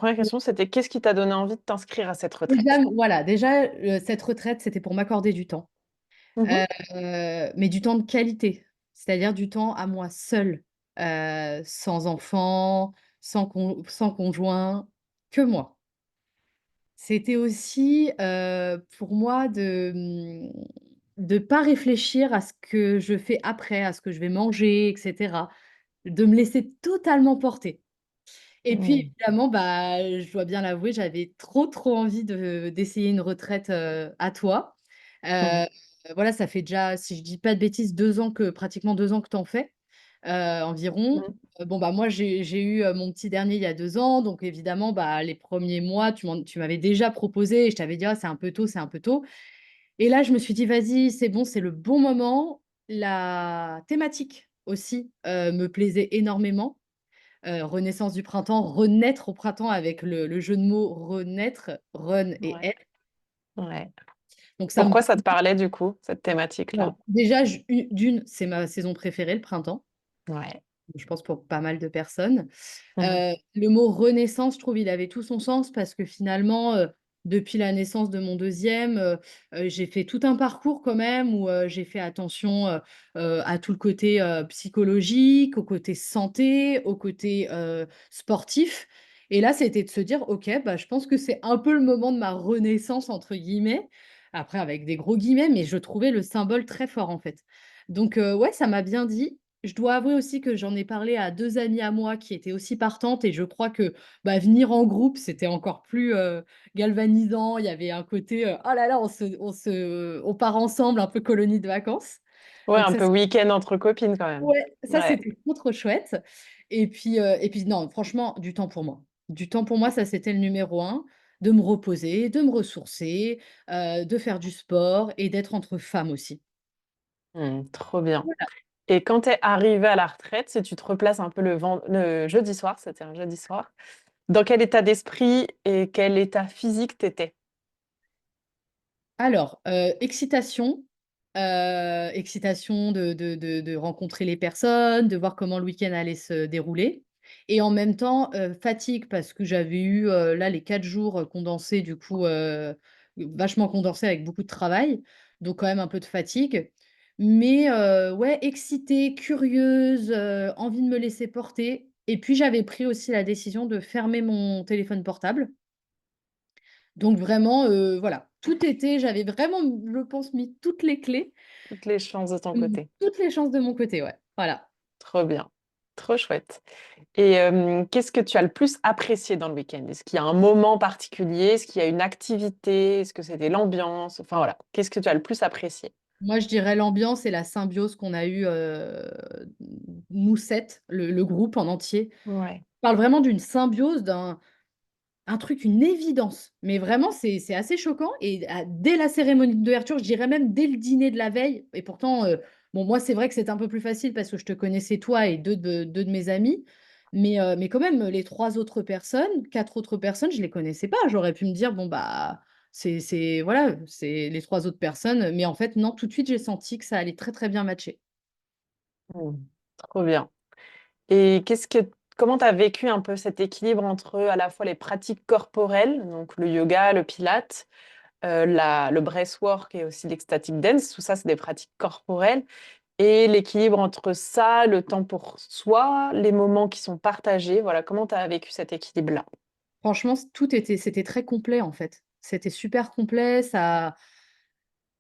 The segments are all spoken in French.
première question, c'était qu'est-ce qui t'a donné envie de t'inscrire à cette Déjà, retraite? voilà, déjà, cette retraite, c'était pour m'accorder du temps. Mhm. Euh, mais du temps de qualité, c'est-à-dire du temps à moi seule, sans enfant, sans conjoint, que moi. C'était aussi pour moi de pas réfléchir à ce que je fais après, à ce que je vais manger, etc. De me laisser totalement porter. Et puis Mm. évidemment, bah, je dois bien l'avouer, j'avais trop envie d'essayer une retraite à toi. Mm. Euh, voilà, ça fait déjà, si je dis pas de bêtises, 2 ans pratiquement 2 ans que tu en fais environ. Mm. Bon, bah, moi, j'ai eu mon petit dernier il y a 2 ans. Donc, évidemment, bah, les premiers mois, tu m'avais déjà proposé et je t'avais dit, ah, c'est un peu tôt, c'est un peu tôt. Et là, je me suis dit, vas-y, c'est bon, c'est le bon moment. La thématique aussi me plaisait énormément. Renaissance du printemps, renaître au printemps avec le jeu de mots renaître, run et Ouais. être. Ouais. Donc, ça me. Pourquoi ça te parlait du coup, cette thématique-là? Bon, déjà, d'une, c'est ma saison préférée, le printemps. Ouais. Je pense pour pas mal de personnes. Mhm. Le mot renaissance, je trouve, il avait tout son sens parce que finalement, depuis la naissance de mon deuxième, j'ai fait tout un parcours quand même où j'ai fait attention à tout le côté psychologique, au côté santé, au côté sportif. Et là, c'était de se dire, OK, bah, je pense que c'est un peu le moment de ma renaissance, entre guillemets. Après, avec des gros guillemets, mais je trouvais le symbole très fort, en fait. Donc, ouais, ça m'a bien dit. Je dois avouer aussi que j'en ai parlé à 2 amies à moi qui étaient aussi partantes et je crois que, bah, venir en groupe, c'était encore plus, galvanisant. Il y avait un côté, «Oh là là, on part ensemble», un peu colonie de vacances. Ouais, Donc un ça, peu week-end entre copines quand même. ouais, ça, Ouais. c'était trop chouette et puis non, franchement, du temps pour moi. Du temps pour moi, ça, c'était le numéro un, de me reposer, de me ressourcer, de faire du sport et d'être entre femmes aussi. Trop bien. Voilà. Et quand tu es arrivée à la retraite, si tu te replaces un peu le jeudi soir, c'était un jeudi soir, dans quel état d'esprit et quel état physique t'étais? Alors, excitation de rencontrer les personnes, de voir comment le week-end allait se dérouler et en même temps, fatigue parce que j'avais eu, là les 4 jours, condensés du coup, vachement condensés avec beaucoup de travail, donc quand même un peu de fatigue. Mais, ouais, excitée, curieuse, envie de me laisser porter et puis j'avais pris aussi la décision de fermer mon téléphone portable. Donc vraiment, voilà, j'avais vraiment, je pense, mis toutes les clés, Toutes les chances de ton côté. toutes les chances de mon côté, ouais, voilà. Trop bien. Trop chouette. Et qu'est-ce que tu as le plus apprécié dans le week-end? Est-ce qu'il y a un moment particulier? Est-ce qu'il y a une activité? Est-ce que c'était l'ambiance? Enfin voilà, qu'est-ce que tu as le plus apprécié? Moi, je dirais l'ambiance et la symbiose qu'on a eue, nous 7, le groupe en entier. Ouais. Je parle vraiment d'une symbiose, un truc, une évidence, mais vraiment c'est assez choquant et dès la cérémonie d'ouverture, je dirais même dès le dîner de la veille et pourtant, bon moi c'est vrai que c'est un peu plus facile parce que je te connaissais toi et 2 de mes amis, mais quand même les 3 autres personnes, 4 autres personnes, je les connaissais pas. J'aurais pu me dire: «Bon bah, c'est voilà, c'est les 3 autres personnes», mais en fait non, tout de suite j'ai senti que ça allait très bien matcher. Mmh. Trop bien. Et comment tu as vécu un peu cet équilibre entre à la fois les pratiques corporelles, donc le yoga, le pilate, le breathwork et aussi l'ecstatic dance, tout ça, c'est des pratiques corporelles, et l'équilibre entre ça, le temps pour soi, les moments qui sont partagés, voilà, comment tu as vécu cet équilibre-là? Franchement, c'était très complet en fait. C'était super complet, ça.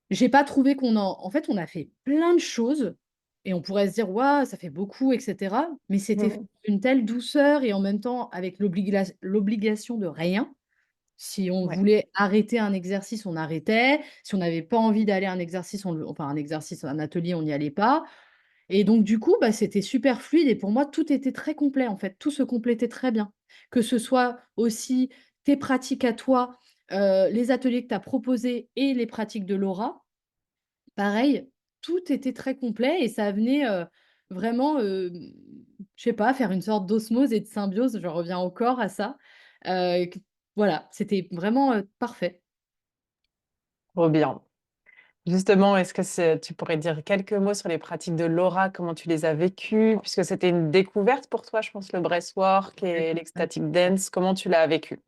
J'ai pas trouvé en fait, on a fait plein de choses et on pourrait se dire: «Waouh, ça fait beaucoup» et cetera, mais c'était fait Mmh. d'une telle douceur et en même temps avec l'obligation de rien. Si on Ouais. voulait arrêter un exercice, on arrêtait. Si on n'avait pas envie d'aller à un exercice, un exercice, un atelier, on n'y allait pas et donc du coup, bah, c'était super fluide et pour moi, tout était très complet, en fait. Tout se complétait très bien. Que ce soit aussi tes pratiques à toi, les ateliers que tu as proposés et les pratiques de Laura. Pareil, tout était très complet et ça venait, vraiment, je sais pas, faire une sorte d'osmose et de symbiose, je reviens encore à ça, q voilà, c'était vraiment, parfait. Trop bien. Justement, est-ce que tu pourrais dire quelques mots sur les pratiques de Laura, comment tu les as vécues, puisque c'était une découverte pour toi, je pense, le breathwork et l'ecstatic dance, comment tu l'as vécu?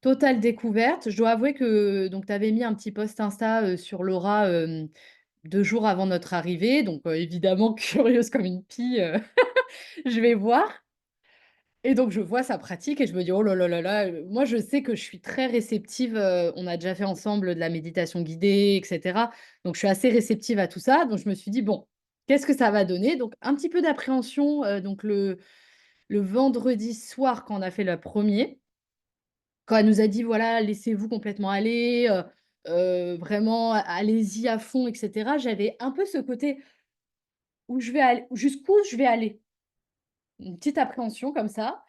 Totale découverte. Je dois avouer que donc tu avais mis un petit post Insta, sur Laura, 2 jours avant notre arrivée, donc évidemment curieuse comme une pie, je vais voir et donc je vois sa pratique et je me dis: «Oh là là là là», moi je sais que je suis très réceptive, on a déjà fait ensemble de la méditation guidée et cetera, donc je suis assez réceptive à tout ça, donc je me suis dit: «Bon, qu'est-ce que ça va donner?» Donc un petit peu d'appréhension, donc le vendredi soir quand on a fait le premier. Quand elle nous a dit: «Voilà, laissez-vous complètement aller, vraiment allez-y à fond» et cetera, j'avais un peu ce côté où je vais aller jusqu'où je vais aller? Une petite appréhension comme ça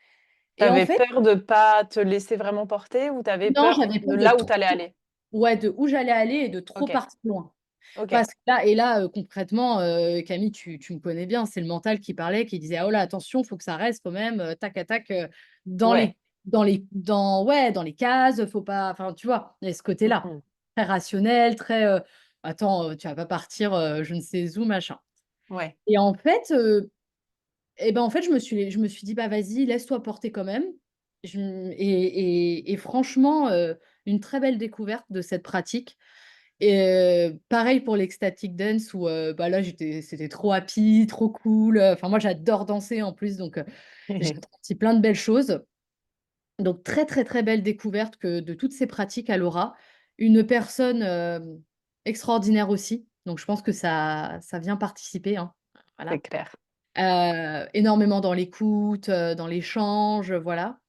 Tu et en avais fait peur de pas te laisser vraiment porter ou tu avais non, peur j'avais de peur de là où tu trop allais aller? ouais, de où j'allais aller et de trop OK, partir loin. OK. Parce que là et là, concrètement, Camille, tu me connais bien, c'est le mental qui parlait, qui disait: «Ah oh là, attention, faut que ça reste quand même, tac à tac, dans Ouais. les dans les cases, faut pas» enfin, tu vois? Il y a ce Mmh côté-là, mh. très rationnel, très, «Attends, tu vas pas partir, je ne sais où, machin» Ouais, et en fait, et ben, en fait, je me suis dit: «Bah, vas-y, laisse-toi porter quand même». Je m et franchement, une très belle découverte de cette pratique et pareil pour l'ecstatic dance où, bah, là, c'était trop happy, trop cool, enfin moi j'adore danser en plus donc j'ai ressenti plein de belles choses. Donc très, très, très belle découverte que de toutes ces pratiques à Laura. Une personne, extraordinaire aussi, donc je pense que ça vient participer, hein, c'est voilà. clair. Énormément dans l'écoute, dans l'échange, voilà.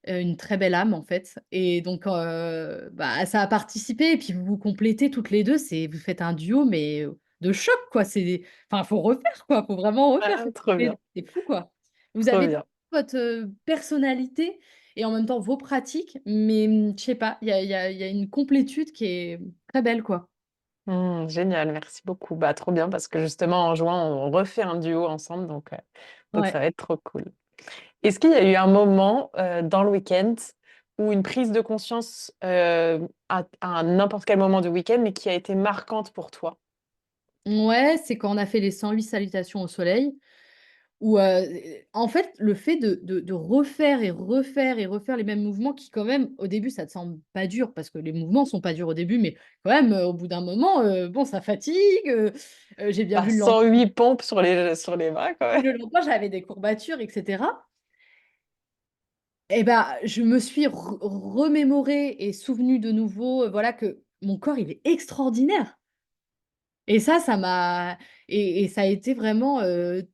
Une très belle âme en fait et donc bah, ça a participé et puis vous vous complétez toutes les 2. C'est vous faites un duo mais de choc quoi, c'est enfin faut refaire quoi, faut vraiment refaire, Ah, trop bien, c'est fou quoi. Vous trop avez bien. votre, personnalité et en même temps vos pratiques, mais je sais pas, il y a une complétude qui est très belle quoi. Génial, merci beaucoup. Bah, trop bien parce que justement en jouant, on refait un duo ensemble donc ça Ouais. va être trop cool. Est-ce qu'il y a eu un moment, dans le week-end ou une prise de conscience, à n'importe quel moment du week-end, mais qui a été marquante pour toi? Ouais, c'est quand on a fait les 108 salutations au soleil. Ou, en fait, le fait de refaire et refaire et refaire les mêmes mouvements qui quand même, au début, ça te semble pas dur parce que les mouvements sont pas durs au début, mais quand même, au bout d'un moment, bon, ça fatigue, j'ai bien Bah, vu le lendemain 108 pompes sur les bras quand même. le lendemain, j'avais des courbatures et cetera et bah, je me suis remémorée et souvenue de nouveau, voilà, que mon corps, il est extraordinaire. Et ça m'a et ça a été vraiment,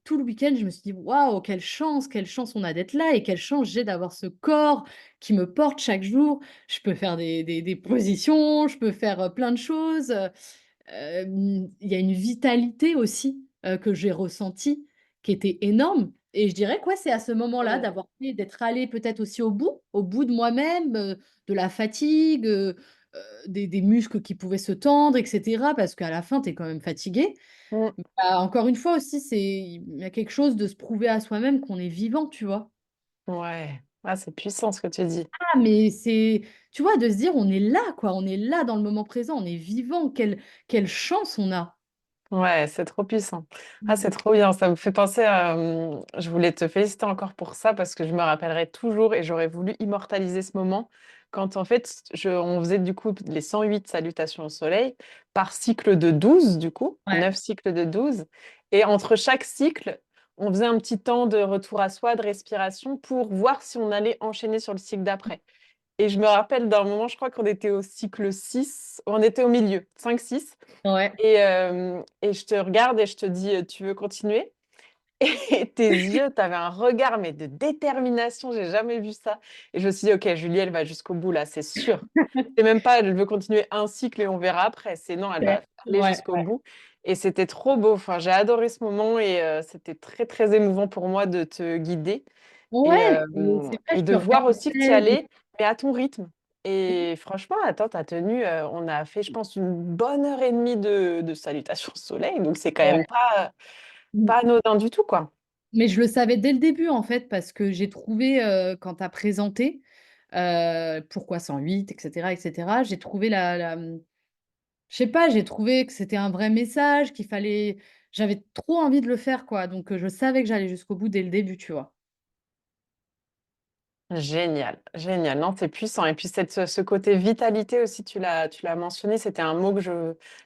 tout le week-end, je me suis dit: «Waouh, quelle chance on a d'être là et quelle chance j'ai d'avoir ce corps qui me porte chaque jour». Je peux faire des positions, je peux faire, plein de choses, il y a une vitalité aussi, que j'ai ressentie qui était énorme et je dirais que ouais, c'est à ce moment-là Mmh. d'avoir fait d'être allée peut-être aussi au bout de moi-même, de la fatigue, des muscles qui pouvaient se tendre et cetera parce qu'à la fin, tu es quand même fatigué. Mmh. Bah, encore une fois aussi, il y a quelque chose de se prouver à soi-même qu'on est vivant, tu vois? Ouais. Ah, c'est puissant ce que tu dis. Ah mais c'est tu vois, de se dire: «On est là, quoi, on est là dans le moment présent, on est vivant, quelle chance on a!» Ouais, c'est trop puissant. Ah, c'est Mmh. trop bien. Ça me fait penser à, je voulais te féliciter encore pour ça parce que je me rappellerai toujours et j'aurais voulu immortaliser ce moment quand en fait, on faisait du coup les 108 salutations au soleil par cycle de 12 du coup, Ouais. 9 cycles de 12 et entre chaque cycle, on faisait un petit temps de retour à soi, de respiration pour voir si on allait enchaîner sur le cycle d'après. Et je me rappelle d'un moment, je crois qu'on était au cycle 6, on était au milieu, 5-6. Ouais. Et je te regarde et je te dis, «Tu veux continuer?» Et tes yeux, tu avais un regard, mais de détermination, j'ai jamais vu ça. Et je me suis dit: «OK, Julie, elle va jusqu'au bout là, c'est sûr». C'est même pas, elle veut continuer un cycle et on verra après. C'est non, elle va aller Ouais, jusqu'au ouais. bout et c'était trop beau. Enfin, j'ai adoré ce moment et c'était très, très émouvant pour moi de te guider et Ouais, et hem c'est vrai, et je de te voir aussi que tu y regardais, allais, mais à ton rythme et franchement, attends, tu as tenu, on a fait, je pense, une bonne heure et demie de salutations au soleil, donc c'est quand ouais. même pas, Mmh. pas anodin du tout, quoi. Mais je le savais dès le début, en fait, parce que j'ai trouvé, quand tu as présenté, pourquoi 108 et cetera, j'ai trouvé Je sais pas, j'ai trouvé que c'était un vrai message, qu'il fallait j'avais trop envie de le faire, quoi, donc je savais que j'allais jusqu'au bout dès le début, tu vois? Génial, génial. Non, c'est puissant. Et puis ce côté vitalité aussi, tu l'as mentionné, c'était un mot que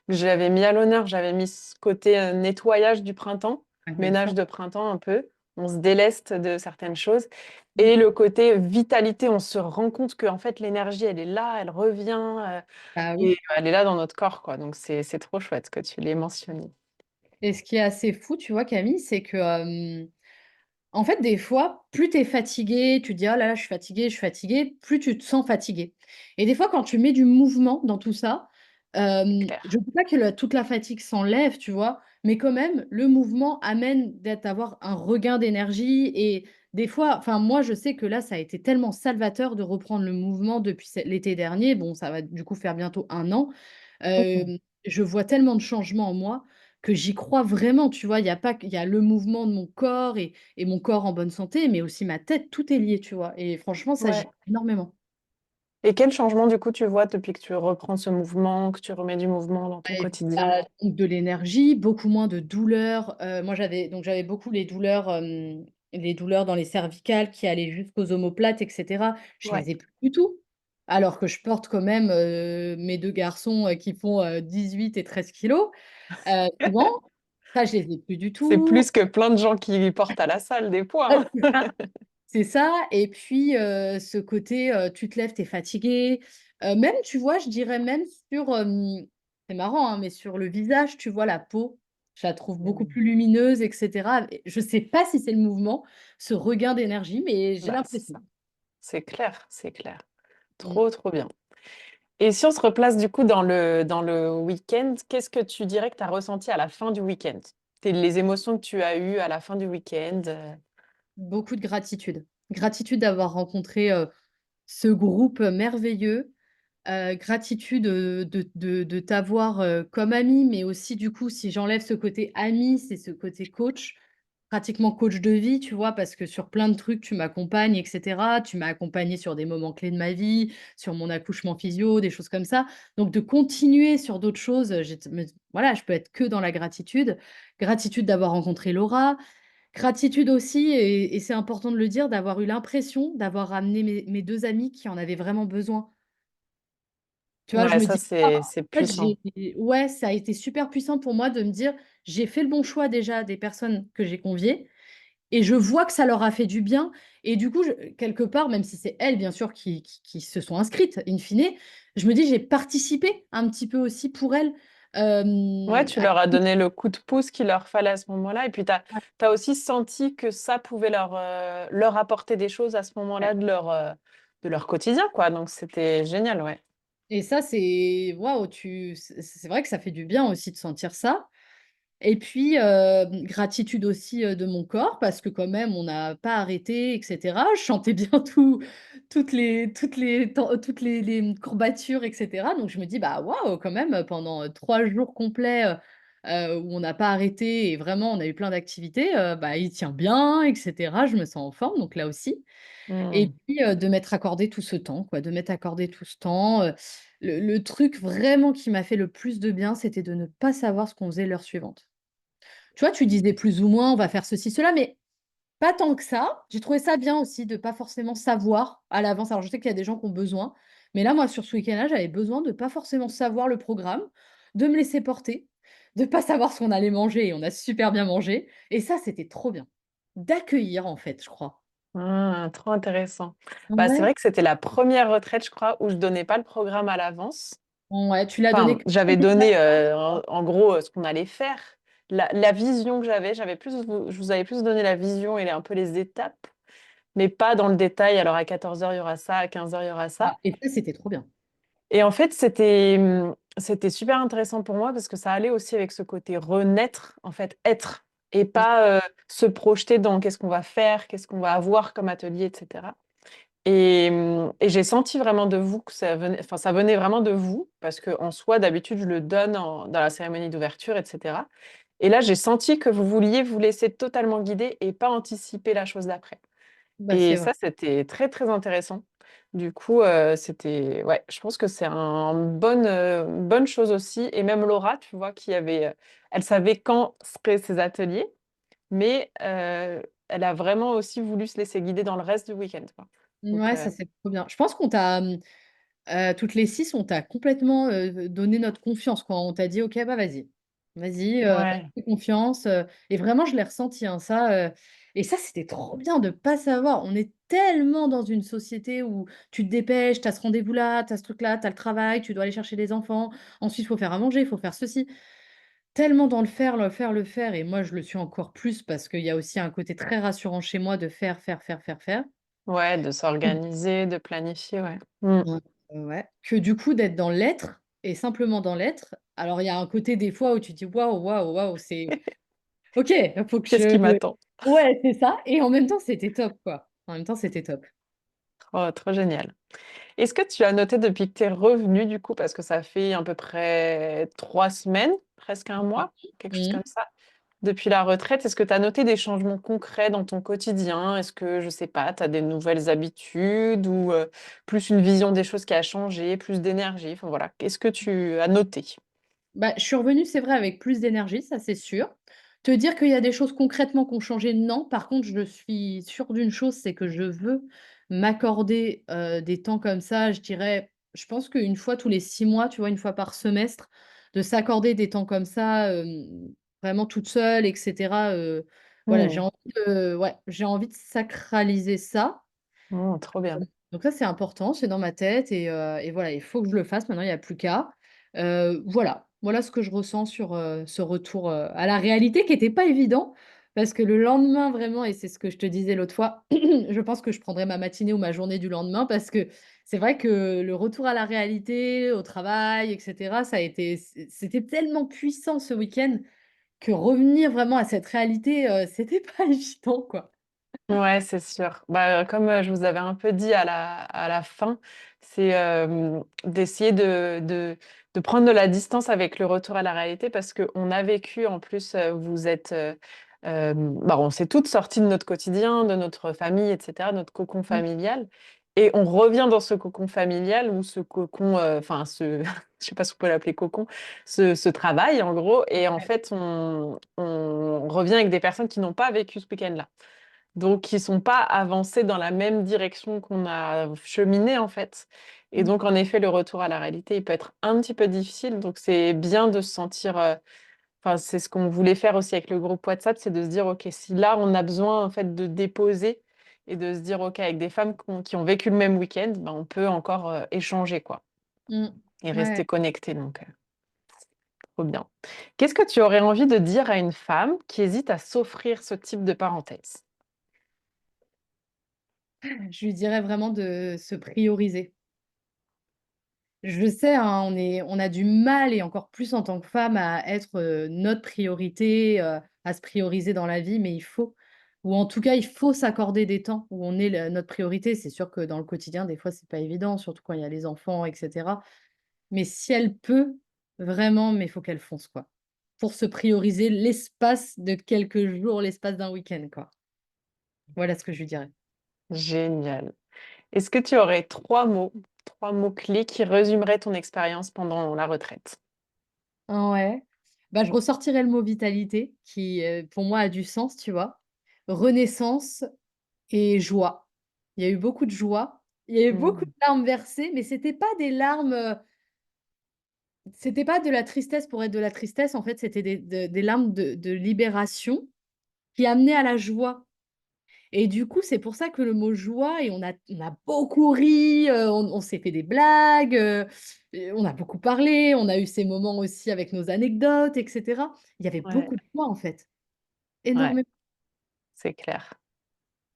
j'avais mis à l'honneur. J'avais mis ce côté nettoyage du printemps, Ouais, bien ménage sûr. de printemps un peu. On se déleste de certaines choses. Mmh. Et le côté vitalité, on se rend compte que en fait, l'énergie, elle est là, elle revient, Bah et oui. elle est là dans notre corps, quoi. Donc c'est trop chouette que tu l'aies mentionné. Et ce qui est assez fou, tu vois, Camille, c'est que, en fait, des fois, plus tu es fatigué, tu te dis: «Oh là là, je suis fatigué», plus tu te sens fatigué. Et des fois, quand tu mets du mouvement dans tout ça, Clair. je ne dis pas que toute la fatigue s'enlève, tu vois? Mais quand même, le mouvement amène d'avoir un regain d'énergie et des fois enfin, moi, je sais que là, ça a été tellement salvateur de reprendre le mouvement depuis l'été dernier. Bon, ça va du coup faire bientôt 1 an. Mhm. Je vois tellement de changements en moi que j'y crois vraiment, tu vois? Il y a pas il y a le mouvement de mon corps et mon corps en bonne santé, mais aussi ma tête, tout est lié, tu vois? Et franchement, ça, j'y Ouais. crois énormément. Et quel changement, du coup, tu vois depuis que tu reprends ce mouvement, que tu remets du mouvement dans ton Et quotidien? bah, donc de l'énergie, beaucoup moins de douleurs. Moi, j'avais beaucoup les douleurs dans les cervicales qui allaient jusqu'aux omoplates et cetera. Je Ouais. les ai plus du tout. Alors que je porte quand même, mes 2 garçons, qui font, 18 et 13 kilogrammes. Souvent, ça, je les ai plus du C'est tout. plus que plein de gens qui portent à la salle des poids, Ouais, hein. c'est ça. C'est ça et puis, ce côté, tu te lèves, tu es fatigué. Même, tu vois, je dirais même sur, c'est marrant, hein, mais sur le visage, tu vois, la peau, je la trouve beaucoup Mmh. plus lumineuse et cetera et je sais pas si c'est le mouvement, ce regain d'énergie, mais j'ai Bah, c'est l'impression. ça. C'est clair, c'est clair. Mmh. Trop, trop bien. Et si on se replace du coup dans le week-end, qu'est-ce que tu dirais que tu as ressenti à la fin du week-end? Les émotions que tu as eues à la fin du week-end? Beaucoup de gratitude. Gratitude d'avoir rencontré, ce groupe merveilleux. Gratitude, de t'avoir, comme amie, mais aussi du coup, si j'enlève ce côté ami, c'est ce côté coach, pratiquement coach de vie, tu vois? Parce que sur plein de trucs, tu m'accompagnes et cetera. Tu m'as accompagnée sur des moments clés de ma vie, sur mon accouchement physio, des choses comme ça. Donc de continuer sur d'autres choses, j'ai me voilà, je peux être que dans la gratitude. Gratitude d'avoir rencontré Laura, gratitude aussi et c'est important de le dire, d'avoir eu l'impression d'avoir ramené mes 2 amis qui en avaient vraiment besoin. Tu vois, je Ouais, me ça, dis: «Ah, c'est en fait, puissant. ouais, ça a été super puissant pour moi de me dire: «J'ai fait le bon choix déjà des personnes que j'ai conviées et je vois que ça leur a fait du bien» et du coup, je quelque part, même si c'est elles, bien sûr, qui se sont inscrites in fine, je me dis: «J'ai participé un petit peu aussi pour elles». Ouais, tu À leur as donné le coup de pouce qu'il leur fallait à ce moment-là. Et puis, tu as aussi senti que ça pouvait leur apporter des choses à ce ouais moment-là de leur quotidien, quoi. Donc, c'était génial, ouais. et ça, c'est waouh, c'est vrai que ça fait du bien aussi de sentir ça. Et puis, gratitude aussi, de mon corps parce que quand même on n'a pas arrêté et cetera. Je chantais bien toutes les courbatures et cetera. Donc je me dis: «Bah, waouh, quand même, pendant, 3 jours complets, où on n'a pas arrêté et vraiment on a eu plein d'activités, bah, il tient bien et cetera. Je me sens en forme», donc là aussi. Et Mmh. puis, de m'être accordé tout ce temps, quoi, de m'être accordé tout ce temps, le truc vraiment qui m'a fait le plus de bien, c'était de ne pas savoir ce qu'on faisait l'heure suivante. Tu vois, tu disais plus ou moins: «On va faire ceci, cela», mais pas tant que ça. J'ai trouvé ça bien aussi de pas forcément savoir à l'avance. Alors je sais qu'il y a des gens qui ont besoin, mais là, moi, sur ce week-end-là, j'avais besoin de pas forcément savoir le programme, de me laisser porter, de pas savoir ce qu'on allait manger et on a super bien mangé et ça, c'était trop bien. D'accueillir, en fait, je crois. Ah, trop intéressant. Bah, c'est Ouais, vrai que c'était la première retraite, je crois, où je donnais pas le programme à l'avance. ouais, tu l'as donné Enfin, que j'avais quelques semaines donné, avant. en gros, ce qu'on allait faire. La vision que j'avais plus je vous avais plus donné la vision et un peu les étapes, mais pas dans le détail. Alors à 14 heures il y aura ça, à 15 heures il y aura ça. Ah et ça, c'était trop bien. Et en fait, c'était super intéressant pour moi parce que ça allait aussi avec ce côté renaître, en fait, être, et Mmh. pas, se projeter dans qu'est-ce qu'on va faire, qu'est-ce qu'on va avoir comme atelier, et cetera. Et j'ai senti vraiment de vous que ça venait vraiment de vous, parce qu'en soi, d'habitude, je le donne dans la cérémonie d'ouverture, et cetera. Et là, j'ai senti que vous vouliez vous laisser totalement guider et pas anticiper la chose d'après. Bah, Et c'est vrai. ça, c'était très, très intéressant. Du coup, c'était ouais, je pense que c'est une bonne chose aussi et même Laura, tu vois, elle savait quand seraient ses ateliers, mais elle a vraiment aussi voulu se laisser guider dans le reste du week-end, quoi. Donc Ouais, ça c'est trop bien. Je pense qu'on t'a, toutes les 6, on t'a complètement, donné notre confiance, quoi. On t'a dit: «OK, bah, vas-y, vas-y, ouais, fais confiance», et vraiment je l'ai ressenti, hein, ça, et ça, c'était trop bien de pas savoir. On est tellement dans une société où tu te dépêches, tu as ce rendez-vous-là, tu as ce truc-là, tu as le travail, tu dois aller chercher les enfants, ensuite il faut faire à manger, il faut faire ceci. Tellement dans le faire, le faire, le faire, et moi je le suis encore plus parce qu'il y a aussi un côté très rassurant chez moi de faire, faire, faire, faire, faire. ouais, de s'organiser, de planifier, ouais. Mmh. Ouais, ouais, que du coup d'être dans l'être et simplement dans l'être. Alors il y a un côté des fois où tu dis: «Waouh, waouh, waouh, c'est OK, il faut que Qu'est-ce qui je» m'attend? ouais, c'est ça, et en même temps c'était top, quoi. En même temps c'était top. Oh, trop génial. Est-ce que tu as noté depuis que tu es revenue du coup, parce que ça fait à peu près 3 semaines, presque un mois, quelque chose Mmh. comme ça, depuis la retraite, est-ce que tu as noté des changements concrets dans ton quotidien? Est-ce que, je sais pas, tu as des nouvelles habitudes ou plus une vision des choses qui a changé, plus d'énergie? Enfin voilà, qu'est-ce que tu as noté? Bah, je suis revenue, c'est vrai, avec plus d'énergie, ça c'est sûr. Te dire qu'il y a des choses concrètement qui ont changé, non. Par contre, je suis sûre d'une chose, c'est que je veux m'accorder, des temps comme ça, je dirais, je pense qu'une fois tous les 6 mois, tu vois, une fois par semestre, de s'accorder des temps comme ça, vraiment toute seule et cetera, voilà, Mmh. j'ai envie de sacraliser ça. Mmh, trop bien. Donc ça, c'est important, c'est dans ma tête, et voilà, il faut que je le fasse maintenant, il y a plus qu'à. Voilà ce que je ressens sur, ce retour, à la réalité qui était pas évident parce que le lendemain vraiment, et c'est ce que je te disais l'autre fois, je pense que je prendrai ma matinée ou ma journée du lendemain parce que c'est vrai que le retour à la réalité, au travail et cetera, c'était tellement puissant ce week-end que revenir vraiment à cette réalité, c'était pas évident, quoi. Ouais, c'est sûr. Bah, comme, je vous avais un peu dit à la fin, c'est, d'essayer de prendre de la distance avec le retour à la réalité parce qu'on a vécu en plus, vous êtes, bah, on s'est toutes sorties de notre quotidien, de notre famille et cetera, notre cocon Mmh. familial et on revient dans ce cocon familial ou ce cocon, enfin ce je sais pas si on peut l'appeler cocon, ce travail en gros et en Ouais. fait on revient avec des personnes qui n'ont pas vécu ce week-end-là. Donc qui sont pas avancés dans la même direction qu'on a cheminé, en fait et Mmh. donc en effet, le retour à la réalité, il peut être un petit peu difficile donc c'est bien de se sentir, enfin, c'est ce qu'on voulait faire aussi avec le groupe WhatsApp, c'est de se dire: «OK, si là, on a besoin, en fait, de déposer et de se dire: "OK, avec des femmes qui ont vécu le même week-end, ben, on peut encore, échanger, quoi Mmh. et Ouais. rester connectés», donc trop bien. Qu'est-ce que tu aurais envie de dire à une femme qui hésite à s'offrir ce type de parenthèse? Je lui dirais vraiment de se prioriser. Je sais, hein, on a du mal, et encore plus en tant que femme, à être, notre priorité, à se prioriser dans la vie, mais il faut, ou en tout cas, il faut s'accorder des temps où on est notre priorité. C'est sûr que dans le quotidien, des fois, c'est pas évident, surtout quand il y a les enfants et cetera. Mais si elle peut, vraiment, mais il faut qu'elle fonce, quoi. Pour se prioriser l'espace de quelques jours, l'espace d'un week-end, quoi. Voilà ce que je lui dirais. Génial. Est-ce que tu aurais 3 mots clés qui résumeraient ton expérience pendant la retraite? Ouais. Bah, je ressortirais le mot vitalité qui, pour moi a du sens, tu vois? Renaissance et joie. Il y a eu beaucoup de joie, il y a eu beaucoup de Mmh. larmes versées, mais c'était pas des larmes, c'était pas de la tristesse pour être de la tristesse, en fait, c'était des larmes de libération qui amenaient à la joie, et du coup, c'est pour ça que le mot joie, et on a beaucoup ri, on s'est fait des blagues, et on a beaucoup parlé, on a eu ces moments aussi avec nos anecdotes et cetera. Il y avait Ouais, beaucoup de joie, en fait, ouais, énormément. c'est clair.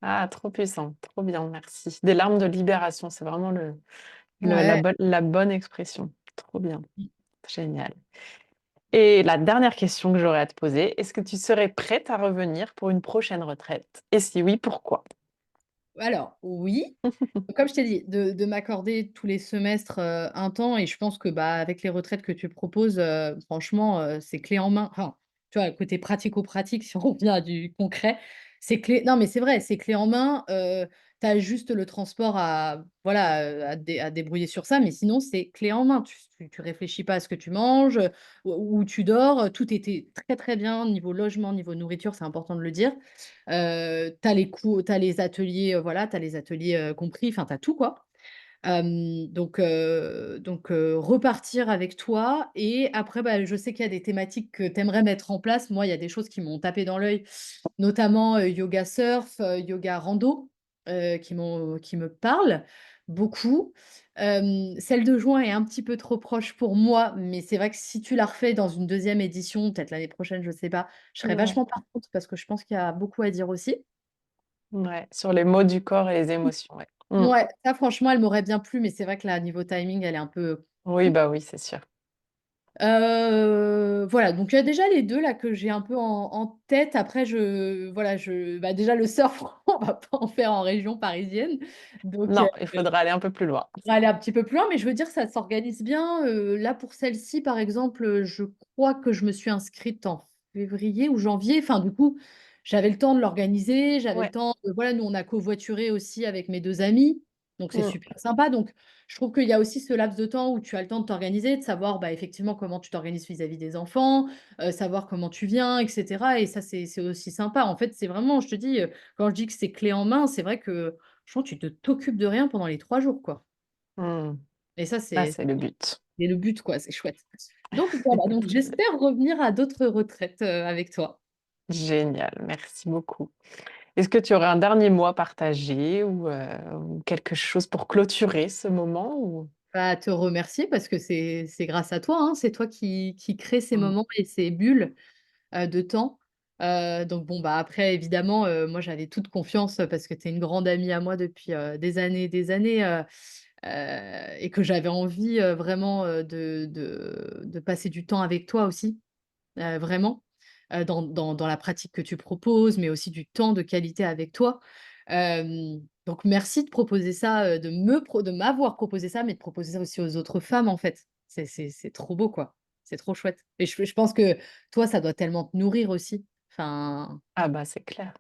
Ah, trop puissant, trop bien, merci. Des larmes de libération, c'est vraiment Ouais. la bonne expression. Trop bien, génial. Et la dernière question que j'aurais à te poser, est-ce que tu serais prête à revenir pour une prochaine retraite? Et si oui, pourquoi? Alors oui, comme je t'ai dit, de m'accorder tous les semestres, un temps, et je pense que, bah, avec les retraites que tu proposes, franchement, c'est clé en main. Enfin, tu vois, côté pratico-pratique, si on revient à du concret, c'est clé non, mais c'est vrai, c'est clé en main, Tu as juste le transport à voilà, à débrouiller sur ça, mais sinon c'est clé en main. Tu réfléchis pas à ce que tu manges, où tu dors, tout était très, très bien niveau logement, niveau nourriture, c'est important de le dire. Tu as les cours tu as les ateliers, voilà, tu as les ateliers, compris, enfin tu as tout quoi. Repartir avec toi et après, bah, je sais qu'il y a des thématiques que tu aimerais mettre en place. Moi, il y a des choses qui m'ont tapé dans l'œil, notamment, yoga surf, yoga rando, qui me parlent beaucoup. Celle de juin est un petit peu trop proche pour moi, mais c'est vrai que si tu la refais dans une deuxième édition, peut-être l'année prochaine, je sais pas, je serais Ouais. vachement partante parce que je pense qu'il y a beaucoup à dire aussi. Ouais, sur les mots du corps et les émotions, ouais. Ouais, ça franchement, elle m'aurait bien plu, mais c'est vrai que là, niveau timing, elle est un peu Oui, bah oui, c'est sûr. Voilà, donc il y a déjà les 2 là que j'ai un peu en tête. Après bah, déjà le surf, on va pas en faire en région parisienne, donc Non, il faudra aller un peu plus loin. on va aller un petit peu plus loin, mais je veux dire ça s'organise bien. Là pour celle-ci par exemple, je crois que je me suis inscrite en février ou janvier. Enfin du coup, j'avais le temps de l'organiser, j'avais le Ouais. temps voilà, nous on a covoituré aussi avec mes 2 amis, donc c'est Mmh. super sympa. Donc je trouve qu'il y a aussi ce laps de temps où tu as le temps de t'organiser, de savoir, bah, effectivement comment tu t'organises vis-à-vis des enfants, savoir comment tu viens et cetera et ça c'est aussi sympa. En fait, c'est vraiment je te dis, quand je dis que c'est clé en main, c'est vrai que franchement tu t'occupes de rien pendant les 3 jours, quoi. Mmh. Et ça, Ah, c'est c'est le but. le but, quoi, c'est chouette. Donc voilà, donc j'espère revenir à d'autres retraites, avec toi. Génial, merci beaucoup. Est-ce que tu aurais un dernier mot à partager ou quelque chose pour clôturer ce moment ou? Bah, te remercier parce que c'est grâce à toi, hein, c'est toi qui crée ces Mmh. moments et ces bulles, de temps. Donc bon, bah, après évidemment, moi j'avais toute confiance, parce que tu es une grande amie à moi depuis, des années, et que j'avais envie, vraiment, de passer du temps avec toi aussi. Vraiment, dans la pratique que tu proposes, mais aussi du temps de qualité avec toi. Donc merci de proposer ça, de m'avoir proposé ça, mais de proposer ça aussi aux autres femmes, en fait. C'est trop beau, quoi. C'est trop chouette et je pense que toi, ça doit tellement te nourrir aussi. Enfin, Ah bah, c'est clair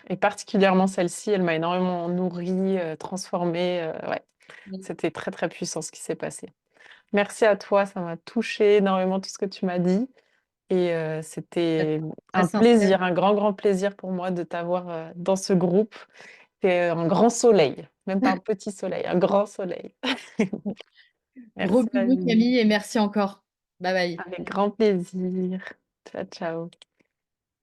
et particulièrement celle-ci, elle m'a énormément nourrie, transformée, ouais. mmh, C'était très, très puissant ce qui s'est passé. Merci à toi, ça m'a touchée énormément tout ce que tu m'as dit et bah, c'était très un sincère. plaisir, un grand, grand plaisir pour moi de t'avoir, dans ce groupe. Tu un grand soleil, même pas un petit soleil, un grand soleil. Gros Merci ma bisous vie. Camille et merci encore. Bye bye. Avec grand plaisir. Ciao, ciao.